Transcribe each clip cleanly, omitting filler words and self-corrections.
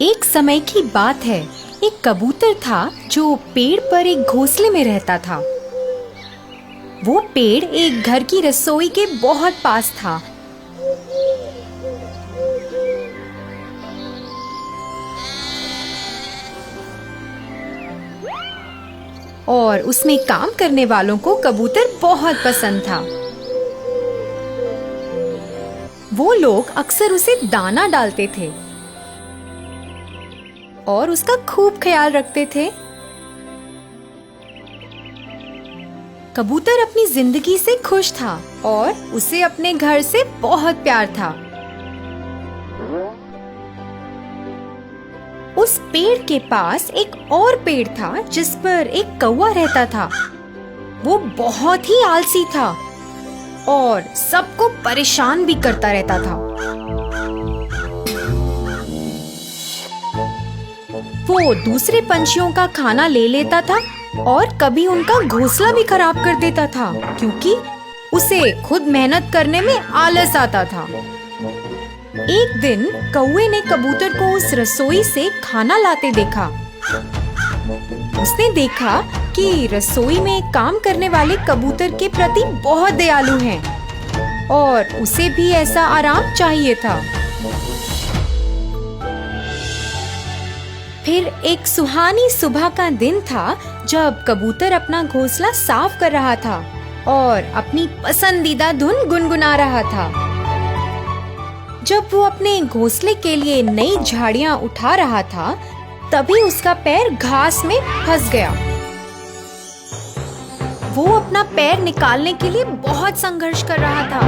एक समय की बात है। एक कबूतर था जो पेड़ पर एक घोंसले में रहता था। वो पेड़ एक घर की रसोई के बहुत पास था। और उसमें काम करने वालों को कबूतर बहुत पसंद था। वो लोग अक्सर उसे दाना डालते थे और उसका खूब ख्याल रखते थे। कबूतर अपनी जिंदगी से खुश था और उसे अपने घर से बहुत प्यार था। उस पेड़ के पास एक और पेड़ था जिस पर एक कौवा रहता था। वो बहुत ही आलसी था और सबको परेशान भी करता रहता था। वो दूसरे पंछियों का खाना ले लेता था और कभी उनका घोंसला भी खराब कर देता था क्योंकि उसे खुद मेहनत करने में आलस आता था। एक दिन कौवे ने कबूतर को उस रसोई से खाना लाते देखा। उसने देखा कि रसोई में काम करने वाले कबूतर के प्रति बहुत दयालु हैं और उसे भी ऐसा आराम चाहिए था। फिर एक सुहानी सुबह का दिन था जब कबूतर अपना घोंसला साफ कर रहा था और अपनी पसंदीदा धुन गुनगुना रहा था। जब वो अपने घोंसले के लिए नई झाड़ियां उठा रहा था तभी उसका पैर घास में फंस गया। वो अपना पैर निकालने के लिए बहुत संघर्ष कर रहा था।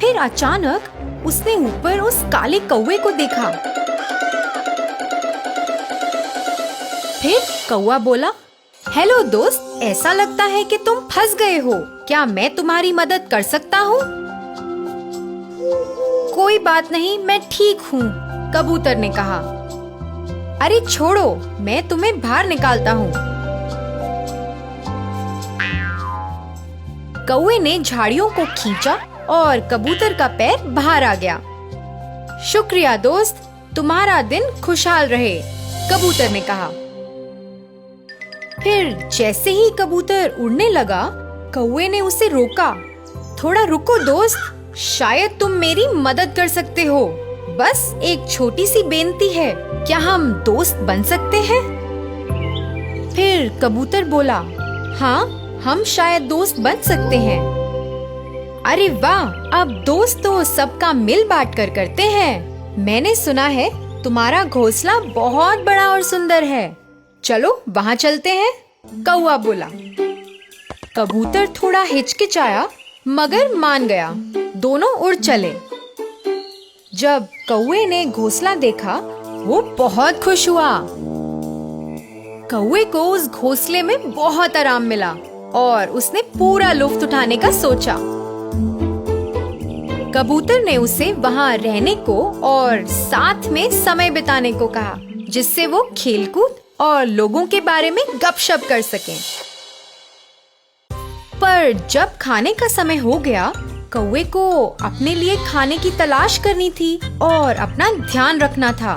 फिर अचानक उसने ऊपर उस काले कौवे को देखा। फिर कौवा बोला, हेलो दोस्त, ऐसा लगता है कि तुम फंस गए हो। क्या मैं तुम्हारी मदद कर सकता हूँ? कोई बात नहीं, मैं ठीक हूँ, कबूतर ने कहा। अरे छोड़ो, मैं तुम्हें बाहर निकालता हूँ। कौवे ने झाड़ियों को खींचा और कबूतर का पैर बाहर आ गया। शुक्रिया दोस्त, तुम्हारा दिन खुशहाल रहे, कबूतर ने कहा। फिर जैसे ही कबूतर उड़ने लगा, कौवे ने उसे रोका। थोड़ा रुको दोस्त, शायद तुम मेरी मदद कर सकते हो। बस एक छोटी सी बेनती है, क्या हम दोस्त बन सकते हैं? फिर कबूतर बोला, हाँ, हम शायद दोस्त बन सकते हैं। अरे वाह, अब दोस्त तो सबका मिल बांट कर करते हैं। मैंने सुना है तुम्हारा घोंसला बहुत बड़ा और सुंदर है। चलो वहाँ चलते हैं, कौवा बोला। कबूतर थोड़ा हिचकिचाया मगर मान गया। दोनों उड़ चले। जब कौवे ने घोंसला देखा वो बहुत खुश हुआ। कौवे को उस घोंसले में बहुत आराम मिला और उसने पूरा लुत्फ उठाने का सोचा। कबूतर ने उसे वहाँ रहने को और साथ में समय बिताने को कहा, जिससे वो खेलकूद और लोगों के बारे में गपशप कर सकें। पर जब खाने का समय हो गया, कौवे को अपने लिए खाने की तलाश करनी थी और अपना ध्यान रखना था।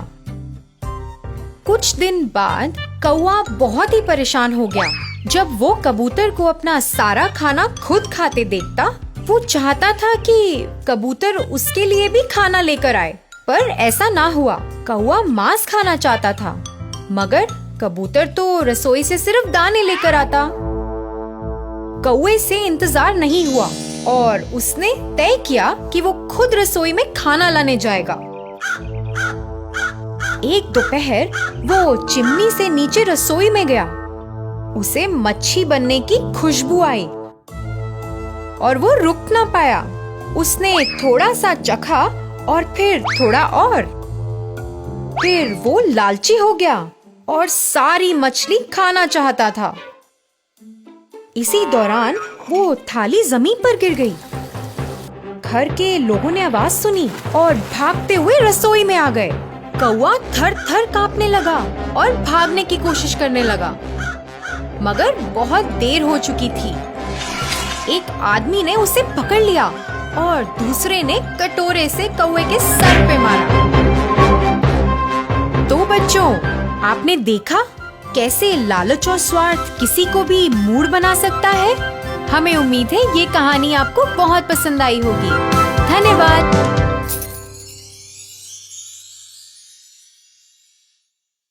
कुछ दिन बाद कौवा बहुत ही परेशान हो गया। जब वो कबूतर को अपना सारा खाना खुद खाते देखता, वो चाहता था कि कबूतर उसके लिए भी खाना लेकर आए, पर ऐसा ना हुआ। कौवा मांस खाना चाहता था, मगर कबूतर तो रसोई से सिर्फ दाने लेकर आता। कौवे से इंतजार नहीं हुआ और उसने तय किया कि वो खुद रसोई में खाना लाने जाएगा। एक दोपहर वो चिमनी से नीचे रसोई में गया। उसे मच्छी बनने की खुशबू आई और वो रुक ना पाया। उसने थोड़ा सा चखा और फिर थोड़ा और। फिर वो लालची हो गया और सारी मछली खाना चाहता था। इसी दौरान वो थाली जमीन पर गिर गई। घर के लोगों ने आवाज सुनी और भागते हुए रसोई में आ गए। कौवा थर थर कांपने लगा और भागने की कोशिश करने लगा, मगर बहुत देर हो चुकी थी। एक आदमी ने उसे पकड़ लिया और दूसरे ने कटोरे से कौवे के सर पे मारा। आपने देखा कैसे लालच और स्वार्थ किसी को भी मूढ़ बना सकता है। हमें उम्मीद है ये कहानी आपको बहुत पसंद आई होगी। धन्यवाद।